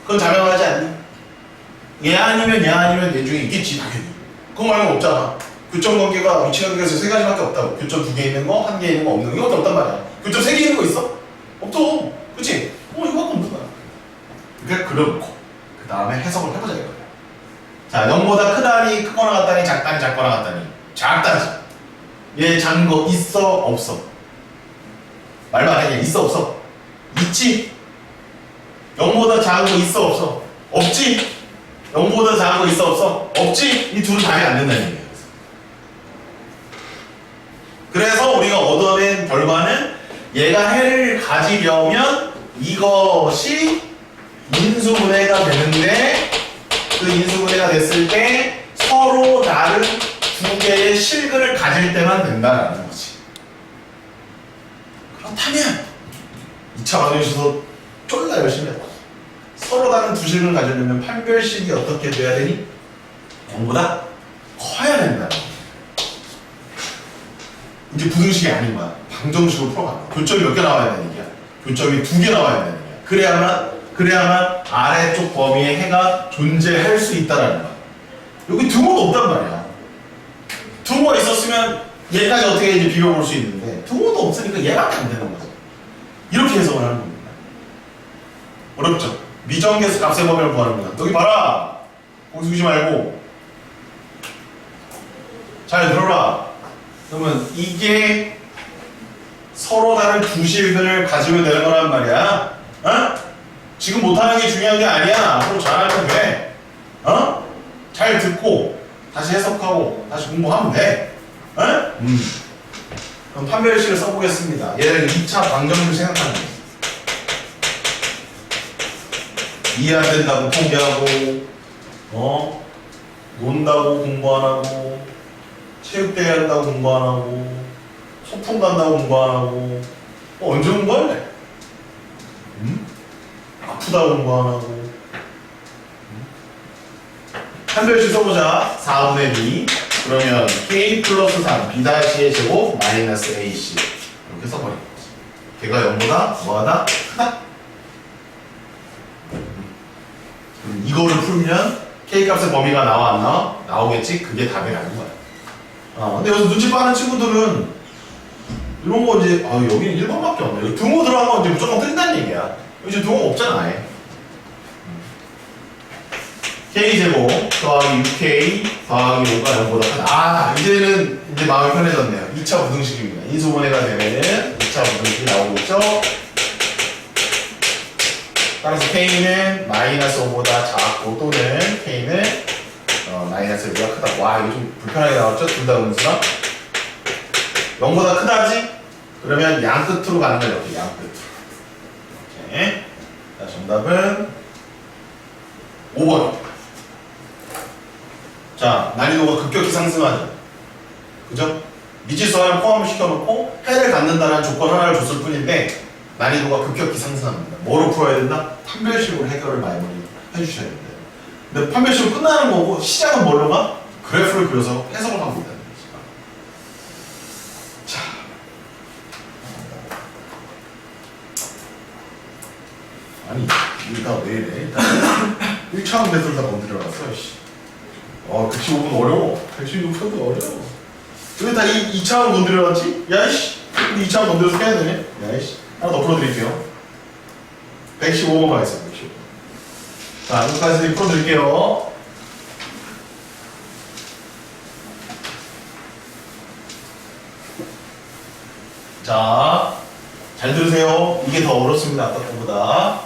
[SPEAKER 1] 그건 자명하지 않니? 얘 아니면 얘 중에 있겠지, 당연히. 그거 말고 없잖아. 교점 관계가 위치 관계에서 세 가지밖에 없다고. 교점 2개 있는 거, 1개 있는 거, 없는 거. 이것도 없단 말이야. 교점 3개 있는 거 있어? 없어. 그치? 이거밖에 없는 거야. 그러니까 그려놓고 그 다음에 해석을 해보자 이거야. 자, 0보다 크다니, 크거나 같다니, 작다니, 작거나 같다니. 작다지. 얘 작은 거 있어, 없어? 말만 안 해. 있어, 없어? 있지? 0보다 작은 거 있어, 없어? 없지? 0보다 작은 거 있어, 없어? 없지? 이 둘은 답이 안 된다는 얘기예요. 그래서 우리가 얻어낸 결과는 얘가 해를 가지려면 이것이 인수분해가 되는데, 그 인수분해가 됐을 때 서로 다른 두 개의 실근을 가질 때만 된다라는 거지. 그렇다면 2차 방정식도 쫄라 열심히 해봐. 서로 다른 두 실근을 가지려면 판별식이 어떻게 돼야 되니? 0보다 커야 된다. 이제 부등식이 아닌 거야. 방정식으로 풀어가는 거야. 교점이 몇 개 나와야 되는 거야? 교점이 2개 나와야 되는 거야. 그래야만 아래쪽 범위에 해가 존재할 수 있다라는 거야. 여기 등호가 없단 말이야. 등호가 있었으면 얘까지 어떻게 이제 비벼볼 수 있는데, 등호도 없으니까 얘밖에 안 되는 거죠. 이렇게 해석을 하는 겁니다. 어렵죠? 미정계수 값의 범위를 구하는 거야. 여기 봐라! 거기 숙이지 말고. 잘 들어라. 그러면 이게 서로 다른 두 실근을 가지면 되는 거란 말이야. 어? 지금 못하는 게 중요한 게 아니야. 앞으로 잘하면 돼. 어? 잘 듣고 다시 해석하고 다시 공부하면 돼. 어? 그럼 판별식을 써보겠습니다. 얘를 2차 방정식을 생각하는 거야. 이해 안 된다고 포기하고, 논다고 공부 안 하고, 체육대회 한다고 공부 안 하고, 소풍 간다고 공부 안 하고, 언제 공부할래? 아프다고 공부 안 하고. 판별식 써보자. 4분의 b. 그러면 k 플러스 3 b-의 제곱 마이너스 ac. 이렇게 써버리는 거지. 걔가 0보다 뭐하다? 크다? 이거를 풀면 k 값의 범위가 나와 안 나와? 나오겠지? 그게 답이라는 거야. 근데 여기서 눈치 빠른 친구들은 이런 거 이제 여기는 1번밖에 없네. 여기 등호 들어가면 이제 무조건 뜬다는 얘기야. 이제 등호가 없잖아, 아예. k제곱 더하기 6k 더하기 5가 0보다 크다. 이제는 이제 마음이 편해졌네요. 2차 부등식입니다. 인수분해가 되는 2차 부등식이 나오고 있죠. 따라서 k는 마이너스 5보다 작고 또는 k는 마이너스 5보다 크다. 와, 이거 좀 불편하게 나왔죠? 둘 다 음수랑 0보다 크다지? 그러면 양 끝으로 가는 거예요. 이렇게 양 끝으로. 이렇게. 자, 정답은 5번. 자, 난이도가 급격히 상승하죠. 그죠? 미지수 하나를 포함을 시켜놓고 해를 갖는다는 조건 하나를 줬을 뿐인데 난이도가 급격히 상승합니다. 뭐로 풀어야 된다? 판별식으로 해결을 많이 해주셔야 된다. 근데 판별식으로 끝나는 거고 시작은 뭘로 가? 그래프를 그려서 해석을 하고 있다는 거지. 자, 아니 이거 왜 이래? 1차원 배수를 다 건드려놨어. 115분 어려워. 116분도 어려워. 왜 다 2차원 건드려놨지? 야이씨. 근데 2차원 건드려서 해야 되네? 야이씨. 하나 더 풀어드릴게요. 115번 가겠습니다. 115번. 자, 여기까지 풀어드릴게요. 자, 잘 들으세요. 이게 더 어렵습니다. 아까 거보다.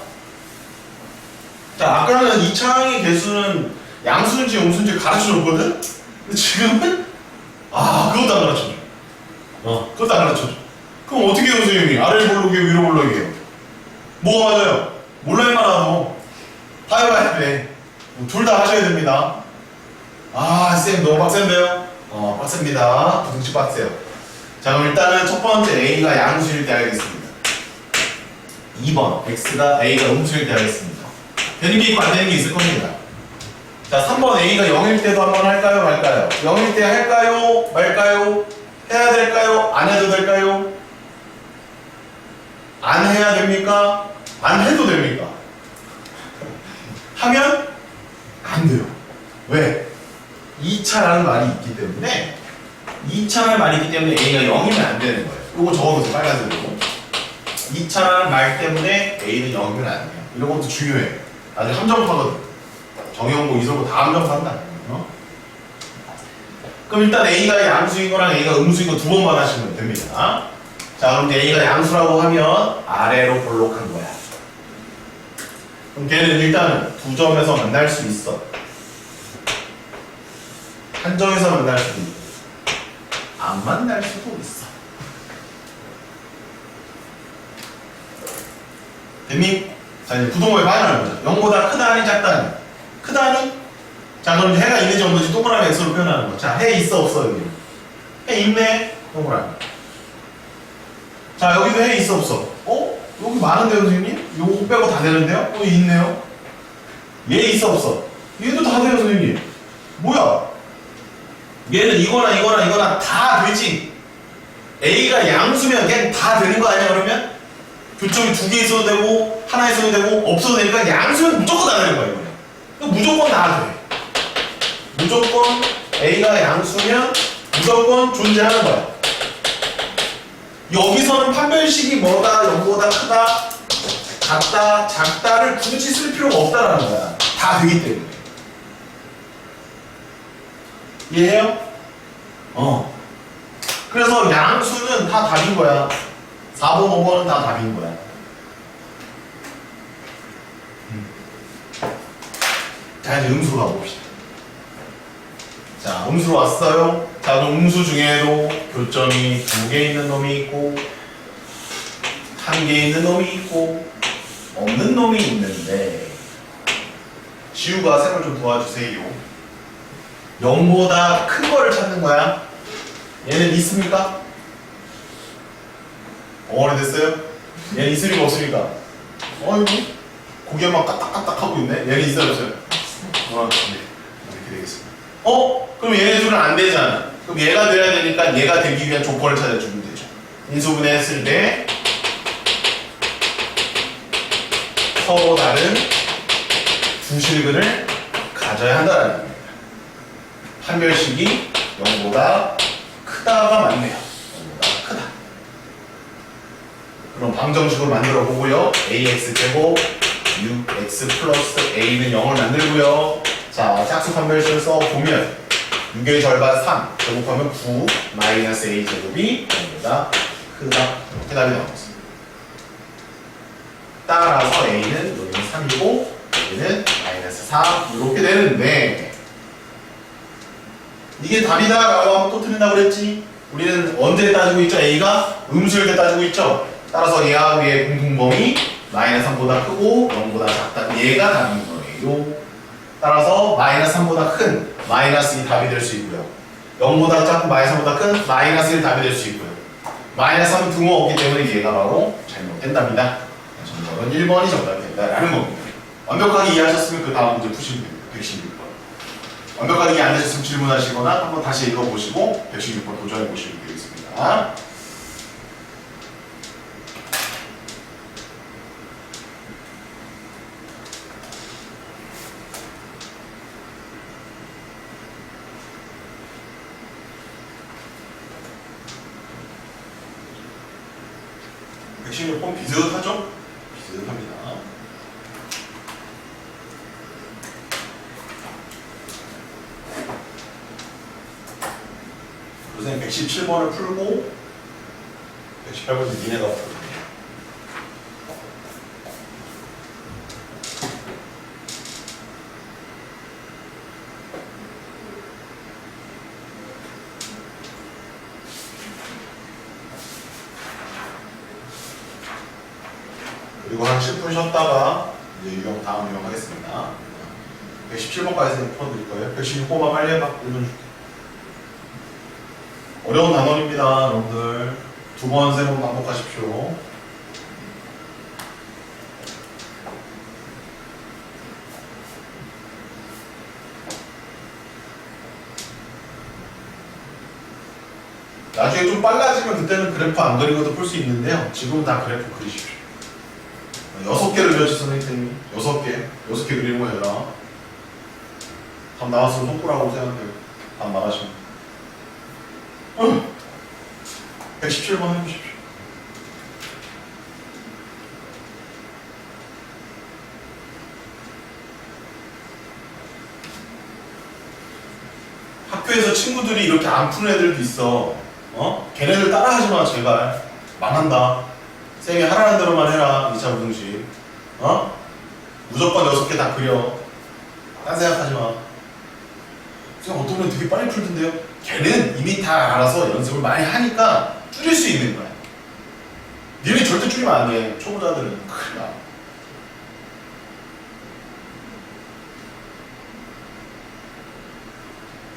[SPEAKER 1] 자, 아까는 2차항의 개수는 양수인지 음수인지 가르쳐줬거든? 근데 지금은 그것도 안 가르쳐줘. 그것도 안 가르쳐줘. 그럼 어떻게 해요 선생님이? 아래를 볼록이에요 위로 볼록이에요? 뭐가 맞아요? 몰라 임마 나도. 다 해봐야 돼. 둘 다 하셔야 됩니다. 쌤 너무 빡센데요? 빡셉니다. 부등식 빡세요. 자 그럼 일단은 첫 번째 A가 양수일 때 하겠습니다. 2번 X가 A가 음수일 때 하겠습니다. 되는 게 있고 안 되는 게 있을 겁니다. 자 3번 A가 0일 때도 한번 할까요 말까요? 0일 때 할까요 말까요? 해야 될까요? 안 해도 될까요? 안 해야 됩니까? 안 해도 됩니까? 하면 안 돼요. 왜? 2차라는 말이 있기 때문에 2차라는 말이 있기 때문에 A가 0이면 안 되는 거예요. 이거 적어놓으세요. 빨간색으로. 2차라는 말 때문에 A는 0이면 안 돼요. 이런 것도 중요해. 아주 함정파거든. 정형고, 이설고 다 함정파인다. 그럼 일단 A가 양수인 거랑 A가 음수인 거 두 번만 하시면 됩니다. 자 그럼 A가 양수라고 하면 아래로 볼록한 거야. 그럼 걔는 일단은 두 점에서 만날 수 있어. 한 점에서 만날 수도 있고 안 만날 수도 있어. 됐니? 자 이제 부동호의 반응을 보자. 0보다 크다니 작다니? 크다니? 자 그럼 해가 있는지 없는지 동그라미 X로 표현하는 거. 자 해 있어 없어 여기? 해 있네? 동그라미. 자 여기도 해 있어 없어? 여기 많은데요 선생님? 요거 빼고 다 되는데요? 있네요? 얘 있어 없어? 얘도 다 돼요 선생님. 뭐야? 얘는 이거나 다 되지. A가 양수면 그냥 다 되는 거 아니야 그러면? 교점이 두 개 있어도 되고 하나 있어도 되고 없어도 되니까 양수면 무조건 다 되는 거야 이거는. 그러니까 무조건 다 돼. 무조건 A가 양수면 무조건 존재하는 거야. 여기서는 판별식이 뭐다, 0보다 크다, 같다, 작다를 굳이 쓸 필요가 없다라는 거야. 다 되기 때문에. 이해해요? 그래서 양수는 다 답인 거야. 4번, 5번은 다 답인 거야. 자, 이제 음수로 가봅시다. 자, 음수로 왔어요. 자, 그럼 음수 중에도 교점이 두 개 있는 놈이 있고, 한 개 있는 놈이 있고, 없는 놈이 있는데, 지우가 셈을 좀 도와주세요. 0보다 큰 거를 찾는 거야. 얘는 있습니까? 됐어요? 얘는 있을 리가 없으니까. 어이구, 고개만 까딱까딱 하고 있네? 얘는 있어요, 없어요? 네. 이렇게 되겠습니다. 그럼 얘네 둘은 안 되잖아. 그럼 얘가 돼야 되니까 얘가 되기 위한 조건을 찾아주면 되죠. 인수분해 했을 때 서로 다른 두 실근을 가져야 한다는 겁니다. 판별식이 0보다 크다가 맞네요. 0보다 크다. 그럼 방정식으로 만들어 보고요. AX제곱 6x 플러스 A는 0을 만들고요. 자, 짝수 판별식을 써보면 6의 절반 3 제곱하면 9 마이너스 A제곱이 0보다 크다. 이렇게 답이 나왔습니다. 따라서 A는 여기는 3이고 여기는 마이너스 4 이렇게 되는데 이게 답이다 라고 하면 또 틀린다고 그랬지? 우리는 언제 따지고 있죠? A가 음수일 때 따지고 있죠? 따라서 얘하고 얘의 공통범위 마이너스 3보다 크고 0보다 작다. 얘가 답인 거예요. 따라서 마이너스 3보다 큰 마이너스 2 답이 될 수 있고요. 0보다 작고 마이너스 3보다 큰 마이너스 1 답이 될 수 있고요. 마이너스 3은 등호 없기 때문에 얘가 바로 잘못된답니다. 정답은 1번이 정답이 된다라는 겁니다. 완벽하게 이해하셨으면 그 다음 문제 푸시면 됩니다. 116번. 완벽하게 이해 안 되셨으면 질문하시거나 한번 다시 읽어보시고 116번 도전해보시면 되겠습니다. 번 비슷하죠? 비슷합니다. 선생님 117번을 풀고 118번은 니네가 풀고 그리고 한 10분 쉬었다가 이제 유형 다음 유형 하겠습니다. 117번까지 풀어드릴 거예요. 116번만 빨리 해봐. 1분 줄게. 어려운 단원입니다, 여러분들. 2번, 3번 반복하십시오. 나중에 좀 빨라지면 그때는 그래프 안 그리고도 풀 수 있는데요. 지금은 다 그래프 그리십시오. 6개를 그렸지, 선생님이. 6개. 6개 그리는 거 해라. 답 나왔으면 속보라고 생각해요. 답 나가시면. 117번 해보십시오. 학교에서 친구들이 이렇게 안 푸는 애들도 있어. 걔네들 따라하지 마, 제발. 망한다. 쌤이 하라는 대로만 해라, 2차 부등식. 무조건 6개 다 그려. 딴 생각하지 마. 쌤 어떤 애는 되게 빨리 풀던데요? 걔는 이미 다 알아서 연습을 많이 하니까 줄일 수 있는 거야. 니네 절대 줄이면 안 돼. 초보자들은 큰일 나.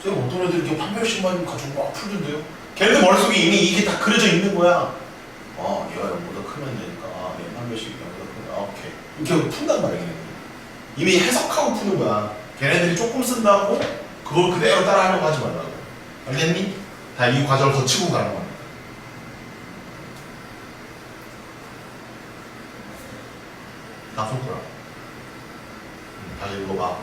[SPEAKER 1] 쌤 어떤 애들이 이렇게 판별식만 가지고 막 풀던데요? 걔네들 머릿속에 이미 이게 다 그려져 있는 거야. 얘가 0보다 크면 되니까 얘 판별식이 0보다 크면 오케이. 이렇게 푼단 말이야. 걔네들. 이미 해석하고 푸는 거야. 걔네들이 조금 쓴다고 그걸 그대로 따라하려고 하지 말라고. 알겠니? 다 이 과정을 거치고 가는 겁니다. 다 풀거라. 다시 읽어봐.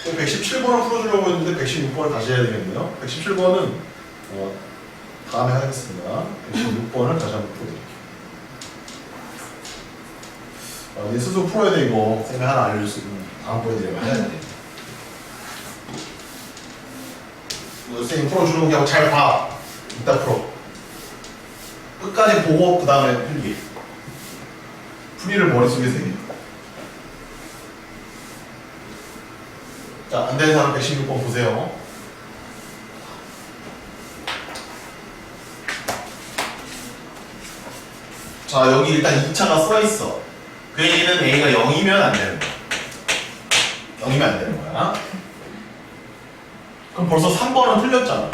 [SPEAKER 1] 지금 117번을 풀어주려고 했는데 116번을 다시 해야 되겠네요. 117번은 다음에 하겠습니다. 116번을 다시 한번 풀어드릴게요. 이제 스스로 풀어야 돼, 이거. 쌤이 하나 알려줄 수 있는. 다음번에 내가 해야 돼. 이거 쌤이 풀어주는 게 하고 잘 봐. 이따 풀어. 끝까지 보고, 그 다음에 풀기. 풀이를 머릿속에 새겨. 자, 안 되는 사람 116번 보세요. 자, 여기 일단 2차가 써있어. 그 얘기는 A가 0이면 안 되는 거야. 0이면 안 되는 거야. 그럼 벌써 3번은 틀렸잖아.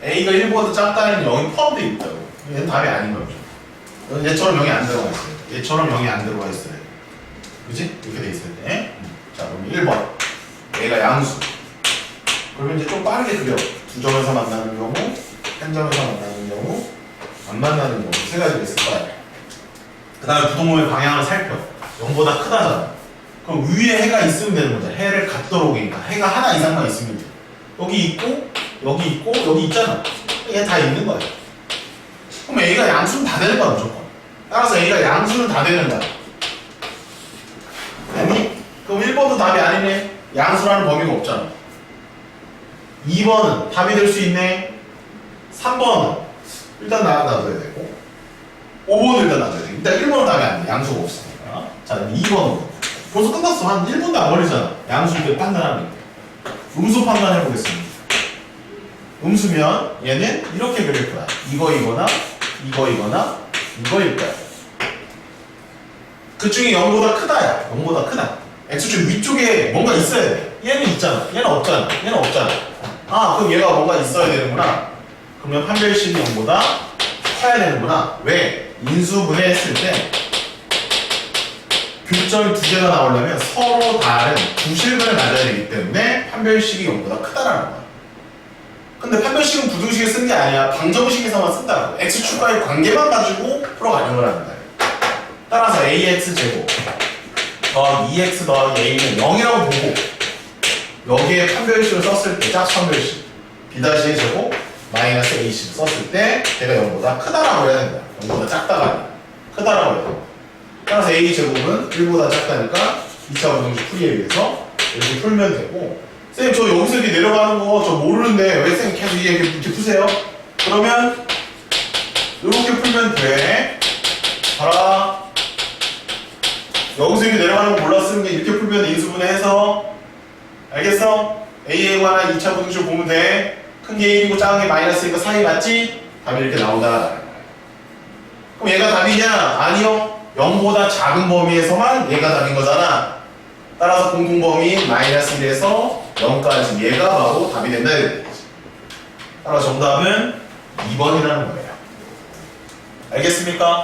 [SPEAKER 1] A가 1보다 작다는 0이 포함되어 있다고. 얘는 답이 아닌 거죠. 얘처럼 0이 안 들어가 있어요. 얘처럼 0이 안 들어가 있어요. 그치? 이렇게 돼 있어야 돼. 자, 그럼 1번. A가 양수. 그러면 이제 좀 빠르게 그려. 두 점에서 만나는 경우, 한 점에서 만나는 경우, 안 만나는 경우. 세 가지가 있을 거야. 그 다음에 부동호의 방향을 살펴. 0보다 크다잖아. 그럼 위에 해가 있으면 되는 거잖아. 해를 갖도록 오니까. 해가 하나 이상만 있으면 돼. 여기 있고, 여기 있잖아. 얘 다 있는 거야. 그럼 A가 양수는 다 되는 거야, 무조건. 따라서 A가 양수는 다 되는 거야. 아니? 그럼 1번도 답이 아니네. 양수라는 범위가 없잖아. 2번은 답이 될 수 있네. 3번은 일단 놔둬야 되고 5번은 일단 놔둬야 돼. 일단 1번은 답이 안 돼. 양수가 없으니까. 자, 2번은 벌써 끝났어. 한 1분도 안 걸리잖아. 양수 이렇게 판단하는 게. 음수 판단해 보겠습니다. 음수면 얘는 이렇게 그릴 거야. 이거이거나 이거일 거야. 그 중에 0보다 크다야. 0보다 크다. X축 위쪽에 뭔가 있어야 돼. 얘는 있잖아. 얘는 없잖아. 그럼 얘가 뭔가 있어야 되는구나. 그러면 판별식이 0보다 커야 되는구나. 왜? 인수분해 했을 때 교점이 두 개가 나오려면 서로 다른 부실근을 가져야 되기 때문에 판별식이 0보다 크다라는 거야. 근데 판별식은 부등식에 쓴 게 아니야. 방정식에서만 쓴다고. X축과의 관계만 가지고 풀어가는 거라는 거야. 따라서 AX제곱 더하기 2X 더하기 A는 0이라고 보고 여기에 판별식을 썼을 때 짝수 판별식 B-의 제곱 마이너스 A식을 썼을 때 걔가 0보다 크다라고 해야 된다. 0보다 작다가 아니라 크다라고 해야 된다. 따라서 A제곱은 1보다 작다니까 2차 부등식 풀이에 의해서 이렇게 풀면 되고 쌤 저 여기서 이렇게 내려가는 거 저 모르는데 왜 쌤 계속 이렇게 푸세요? 그러면 이렇게 풀면 돼. 봐라. 여기서 이렇게 내려가는 거 몰랐으면 이렇게 풀면 인수분해해서 알겠어? A에 관한 2차 분수 보면 돼. 큰 게 1이고 작은 게 마이너스니까 사이 맞지? 답이 이렇게 나온다. 그럼 얘가 답이냐? 아니요. 0보다 작은 범위에서만 얘가 답인 거잖아. 따라서 공통범위 마이너스 1에서 0까지 얘가 바로 답이 된다. 따라서 정답은 2번이라는 거예요. 알겠습니까?